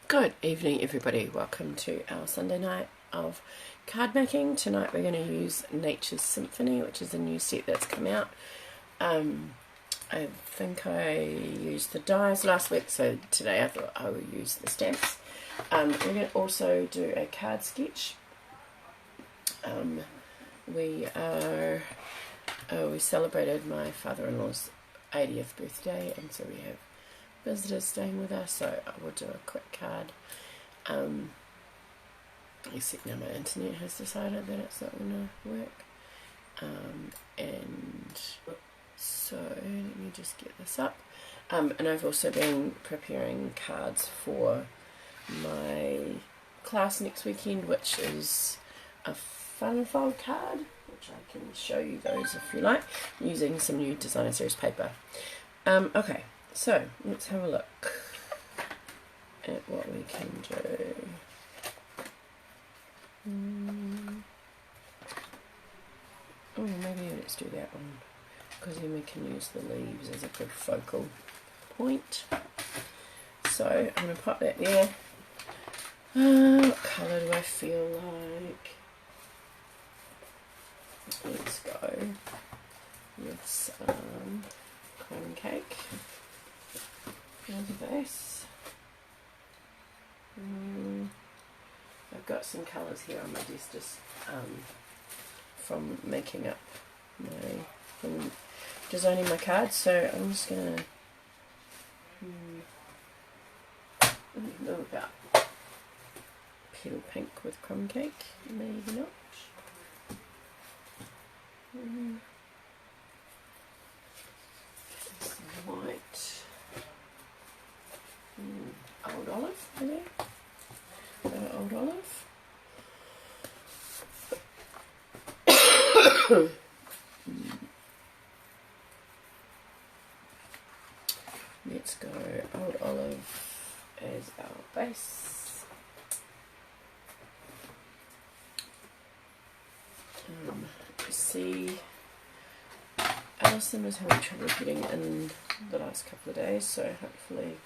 Good evening everybody, welcome to our Sunday night of card making. Tonight we're going to use Nature's Symphony, which is a new set that's come out. I think I used the dies last week, so today I thought I would use the stamps. We're going to also do a card sketch. We celebrated my father-in-law's 80th birthday, and so we have visitors staying with us, so I will do a quick card. Except now my internet has decided that it's not going to work. And so let me just get this up. And I've also been preparing cards for my class next weekend, which is a fun fold card, which I can show you those if you like, using some new designer series paper. Okay, so let's have a look at what we can do. Oh, maybe let's do that one, because then we can use the leaves as a good focal point. So I'm going to pop that there. What colour do I feel like? Let's go with some crumb cake as a base. I've got some colours here on my desk just from making up from designing my cards, so I'm just going to know about pale pink with crumb cake, maybe not. White, old olive, maybe. Old olive. Let's go old olive as our base. See, Alison was having trouble getting in the last couple of days, so hopefully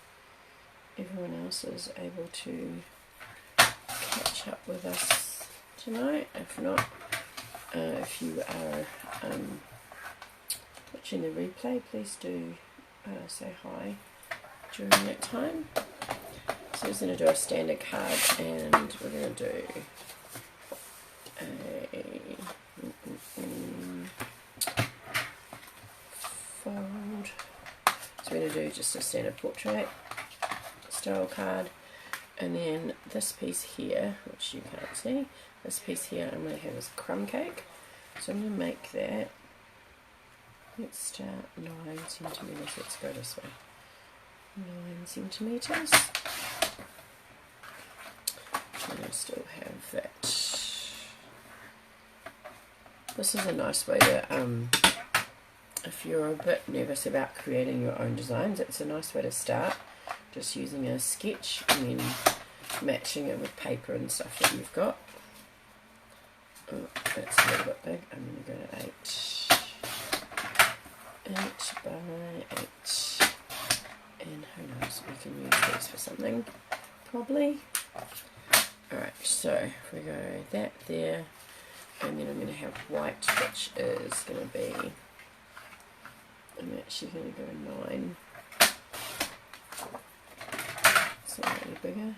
everyone else is able to catch up with us tonight. If not, if you are watching the replay, please do say hi during that time. So we're going to do a standard card, and we're going to do a fold. So we're going to do just a standard portrait style card, and then this piece here, which you can't see, this piece here I'm going to have as crumb cake. So I'm going to make that. Let's start 9 centimeters. Let's go this way. 9 centimeters. And I still have that. This is a nice way to, if you're a bit nervous about creating your own designs, it's a nice way to start. Just using a sketch and then matching it with paper and stuff that you've got. Oh, that's a little bit big. I'm going to go to 8 by 8. And who knows, we can use these for something, probably. Alright, so if we go that there, and then I'm going to have white, which is going to be, I'm actually going to go 9. Slightly bigger.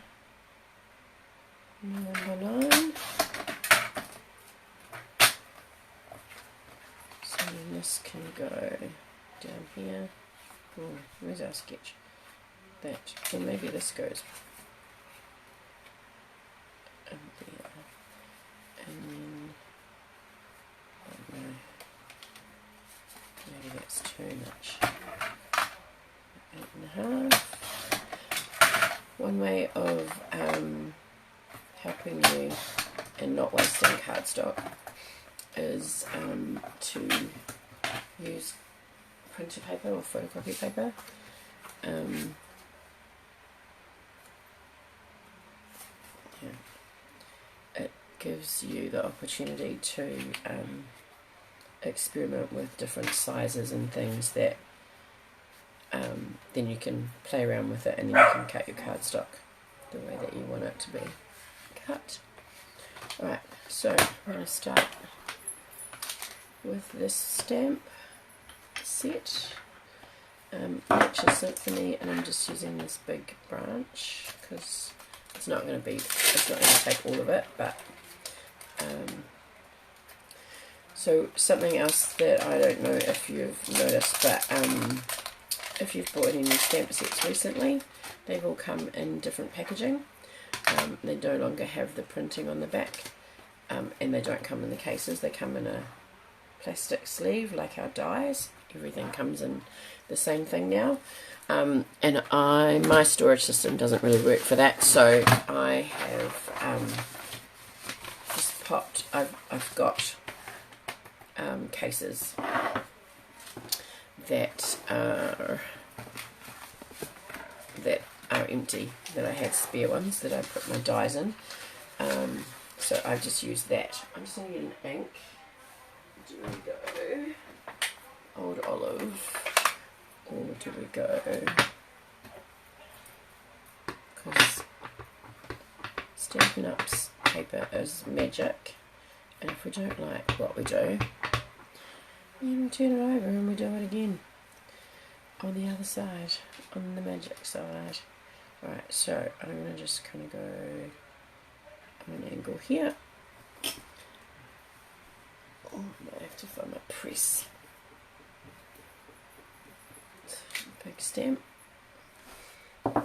9 by 9. So then this can go down here. Oh, where's our sketch? That. Or maybe this goes up there. And then, oh no, maybe that's too much. 8.5. One way of helping you and not wasting cardstock is to use printer paper or photocopy paper. It gives you the opportunity to experiment with different sizes and things that then you can play around with it, and then you can cut your cardstock the way that you want it to be cut. Alright, so I'm going to start with this stamp set, Nature Symphony, and I'm just using this big branch because it's not going to take all of it, but so something else that I don't know if you've noticed, but if you've bought any stamp sets recently, they've all come in different packaging. They no longer have the printing on the back, and they don't come in the cases. They come in a plastic sleeve like our dies. Everything comes in the same thing now, and my storage system doesn't really work for that, so I have just popped. I've got cases that are empty, that I had spare ones that I put my dies in, so I just used that. I'm just going to get an ink. Do we go Old Olive, or do we go, because Stampin' Up's paper is magic, and if we don't like what we do, then we turn it over and we do it again on the other side, on the magic side. Right, so I'm going to just kind of go on an angle here. Oh, I might have to find my press. Big stamp. Get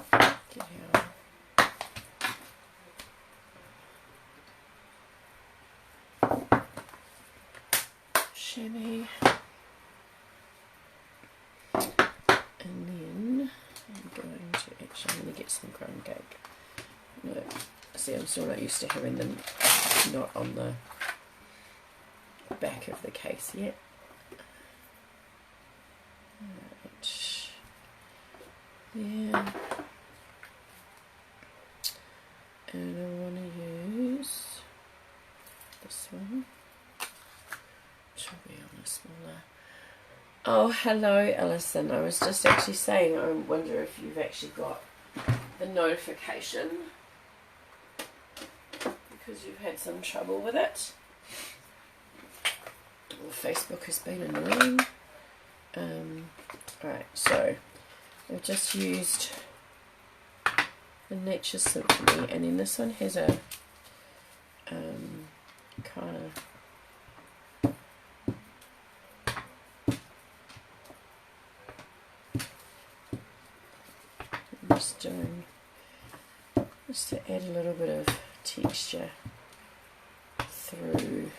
our chamois, and then I'm going to get some crumb cake. No, see, I'm still not used to having them not on the back of the case yet. Right. Yeah. And I want to use this one, which will be on a smaller. Oh, hello, Alison. I was just actually saying, I wonder if you've actually got the notification because you've had some trouble with it. Well, Facebook has been annoying. Alright, so I've just used the Nature Symphony, and then this one has a kind of just to add a little bit of texture through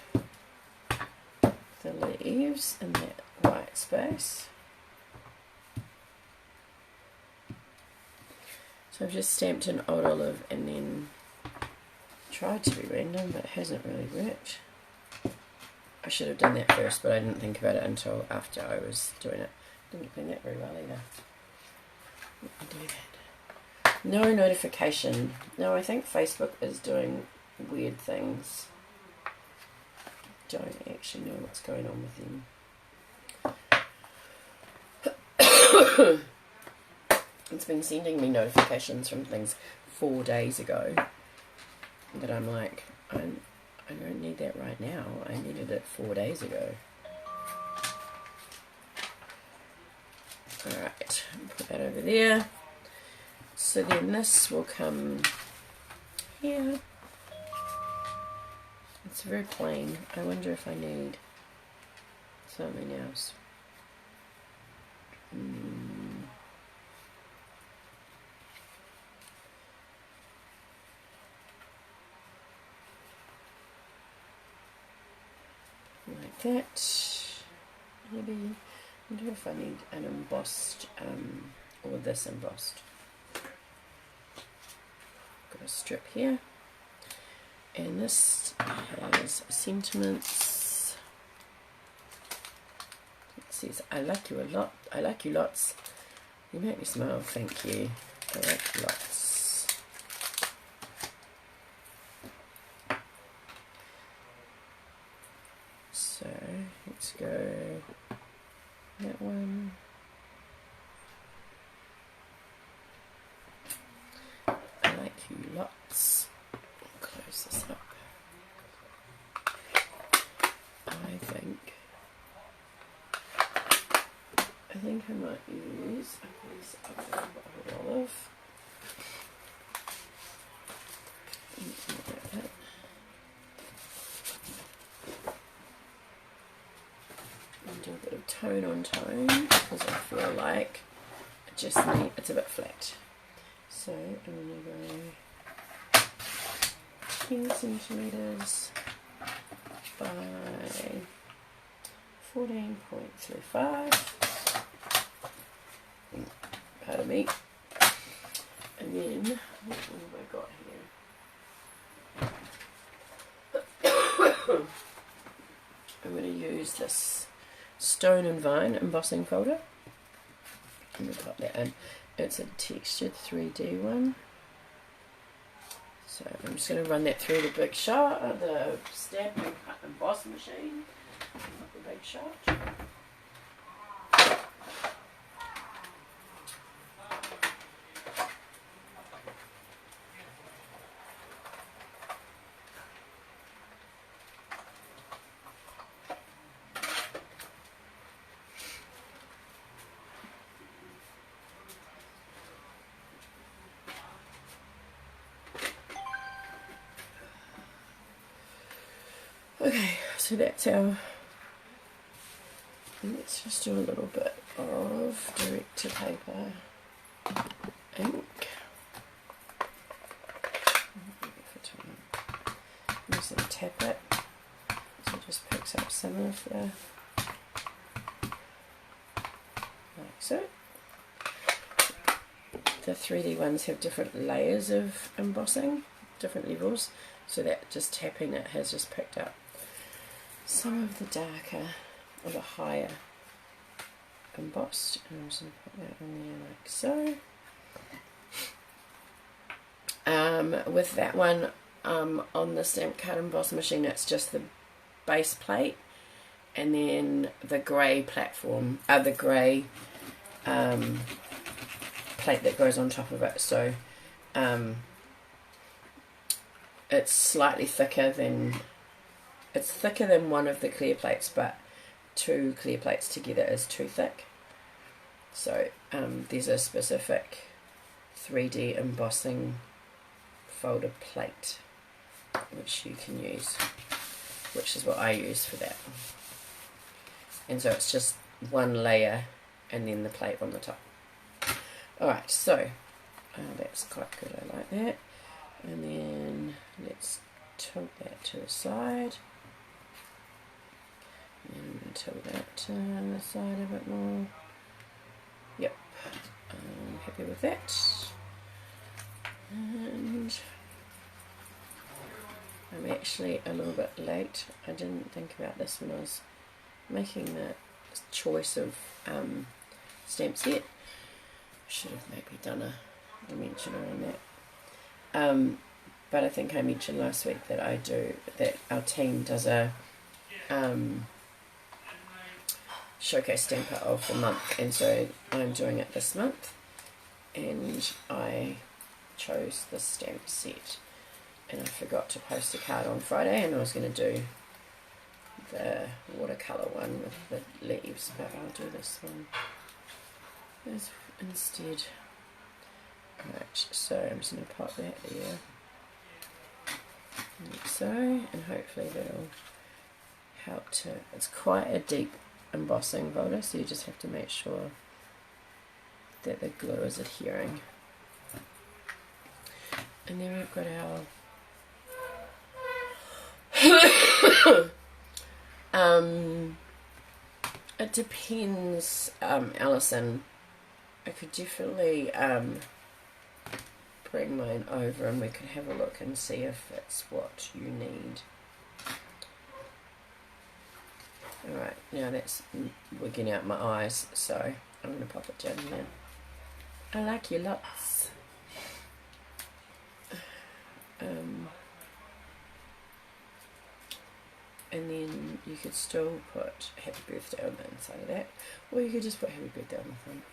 the leaves in that white space. So I've just stamped an Old Olive and then tried to be random, but it hasn't really worked. I should have done that first, but I didn't think about it until after I was doing it. Didn't clean that very well either. Let me do that. No notification. No, I think Facebook is doing weird things. Don't actually know what's going on with them. It's been sending me notifications from things 4 days ago that I'm like, I don't need that right now. I needed it 4 days ago. Alright, put that over there. So then this will come here. It's very plain. I wonder if I need something else. Like that. Maybe, I wonder if I need an embossed, or this embossed. Got a strip here. And this has sentiments. It says, I like you a lot. I like you lots. You make me smile. Thank you. I like you lots. So let's go that one. I like you lots. Close this up. I think I might use a piece of olive. And do a bit of tone on tone because I feel like it's a bit flat. So I'm going to go 10 centimeters by 14.35. Pardon me. And then what have I got here? I'm going to use this Stone and Vine embossing folder. I'm going to pop that in. It's a textured 3D one. So I'm just going to run that through the big shot, the Stampin cut and emboss machine. The big shot. Okay, so that's our, let's just do a little bit of direct to paper ink. I'm just going to tap it, so it just picks up some of the, like so. The 3D ones have different layers of embossing, different levels, so that just tapping it has just picked up some of the darker or the higher embossed, and I'm just going to put that on there like so. With that one, on the stamp cut emboss machine, it's just the base plate and then the grey platform, the grey plate that goes on top of it. So it's slightly thicker than, it's thicker than one of the clear plates, but two clear plates together is too thick. So there's a specific 3D embossing folder plate which you can use, which is what I use for that. And so it's just one layer and then the plate on the top. Alright, so that's quite good, I like that. And then let's tilt that to the side. And tilt that to the side a bit more. Yep, I'm happy with that. And I'm actually a little bit late. I didn't think about this when I was making the choice of stamp set. Should have maybe done a dimension around that. But I think I mentioned last week that our team does a showcase stamper of the month, and so I'm doing it this month, and I chose the stamp set, and I forgot to post a card on Friday, and I was going to do the watercolour one with the leaves, but I'll do this one instead. Alright, so I'm just going to pop that there, like so, and hopefully that'll help to, it's quite a deep embossing folder, so you just have to make sure that the glue is adhering. And then we've got our it depends, Alison. I could definitely bring mine over and we could have a look and see if it's what you need. Alright, now that's wigging out my eyes, so I'm going to pop it down here. I like you lots. And then you could still put happy birthday on the inside of that, or you could just put happy birthday on the front.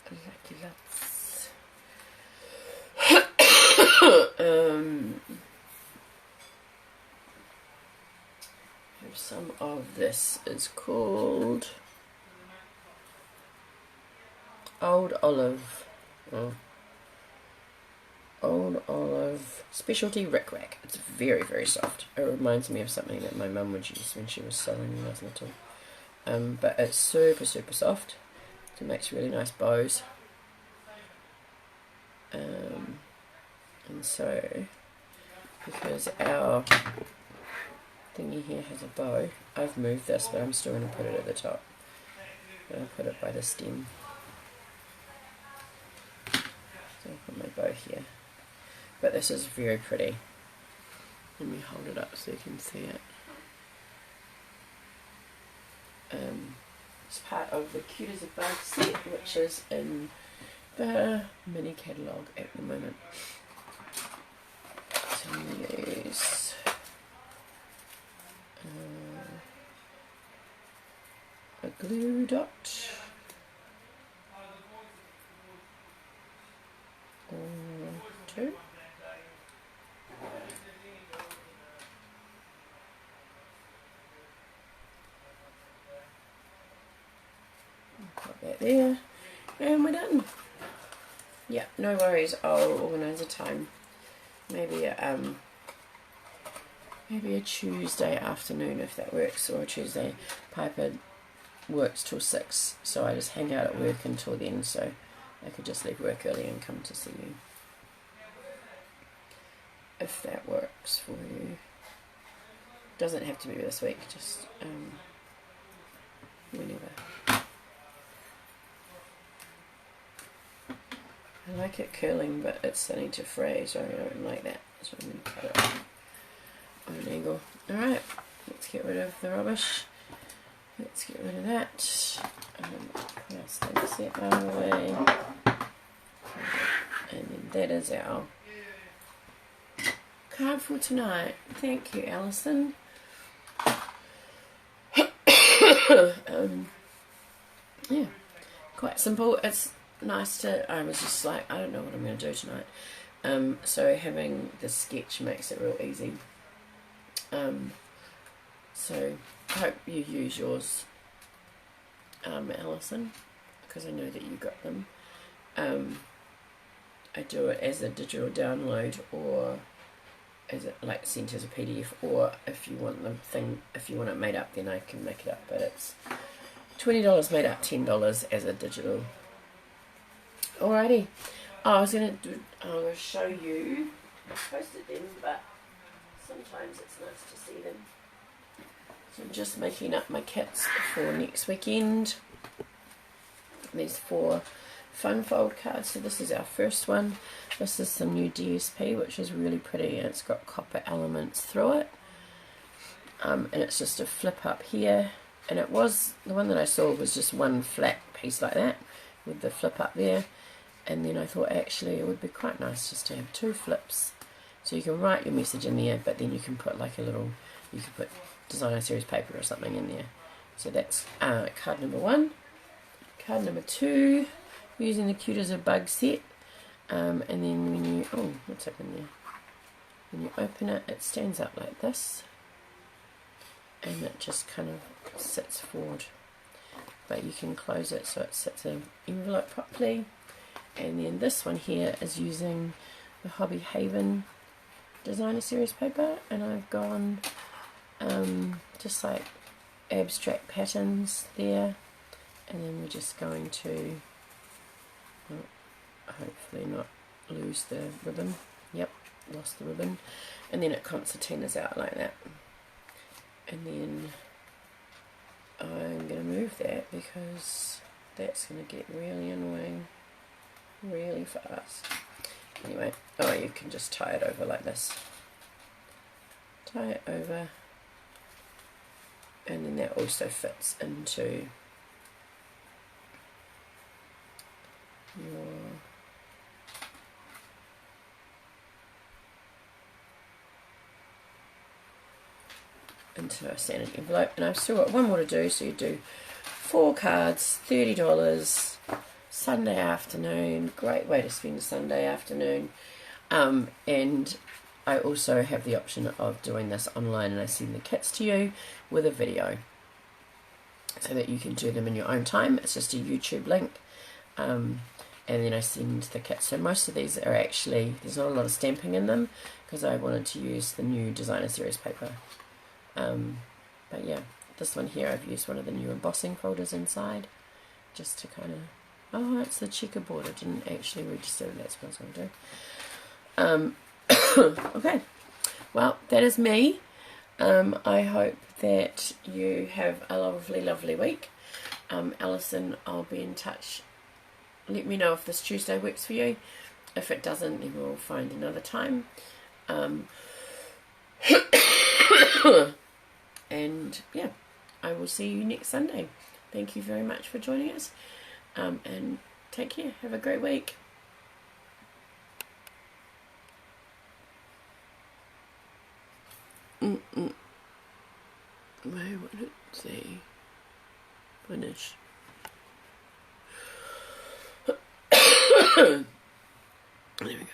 I like you lots. some of this is called Old Olive. Old Olive Specialty Rick Rack. It's very, very soft. It reminds me of something that my mum would use when she was sewing when I was little. But it's super, super soft. It makes really nice bows. And so, because our thingy here has a bow, I've moved this, but I'm still going to put it at the top. And I'll put it by the stem. So I'll put my bow here. But this is very pretty. Let me hold it up so you can see it. It's part of the Cute as a Bug set, which is in the mini catalogue at the moment. So I'm going to use a glue dot or two. Put that there, and we're done. Yeah, no worries. I'll organise a time. Maybe a Tuesday afternoon if that works, or a Tuesday. Piper works till 6, so I just hang out at work until then. So I could just leave work early and come to see you if that works for you. Doesn't have to be this week. Just whenever. I like it curling, but it's starting to fray, so I don't like that. So I'm going to cut it on an angle. Alright, let's get rid of the rubbish. Let's get rid of that. Put our stamp set out of the way. And then that is our card for tonight. Thank you, Alison. Yeah, quite simple. It's nice to, I was just like, I don't know what I'm going to do tonight. So having the sketch makes it real easy. So I hope you use yours, Alison, because I know that you got them. I do it as a digital download, or as it like sent as a PDF, or if you want if you want it made up, then I can make it up. But it's $20 made up, $10 as a digital. Alrighty. I'm going to show you. I posted them, but sometimes it's nice to see them. So I'm just making up my kits for next weekend. These 4 fun fold cards. So this is our first one. This is some new DSP, which is really pretty, and it's got copper elements through it. And it's just a flip up here. And it was, the one that I saw was just one flat piece like that with the flip up there. And then I thought actually it would be quite nice just to have 2 flips. So you can write your message in there, but then you can put like a little, you can put designer series paper or something in there. So that's card number 1. Card number 2, using the Cute as a Bug set. And then when you, oh, what's happened there? When you open it, it stands up like this. And it just kind of sits forward. But you can close it so it sits in an envelope properly. And then this one here is using the Hobby Haven designer series paper, and I've gone just like abstract patterns there, and then we're just going to hopefully not lose the ribbon. Yep, lost the ribbon. And then it concertinas out like that, and then I'm going to move that because that's going to get really annoying really fast. Anyway, oh, you can just tie it over like this. Tie it over, and then that also fits into your into a standard envelope. And I've still got one more to do, so you do 4 cards, $30, Sunday afternoon, great way to spend a Sunday afternoon. And I also have the option of doing this online, and I send the kits to you with a video so that you can do them in your own time. It's just a YouTube link, and then I send the kits. So most of these are actually, there's not a lot of stamping in them because I wanted to use the new designer series paper. But yeah, this one here I've used one of the new embossing folders inside just to kind of, oh, it's the checkerboard. I didn't actually register that's what I was going to do. Okay, well, that is me. I hope that you have a lovely week. Alison, I'll be in touch. Let me know if this Tuesday works for you. If it doesn't, then we'll find another time. And yeah, I will see you next Sunday. Thank you very much for joining us, and take care. Have a great week. Wait, what did it say? Finish.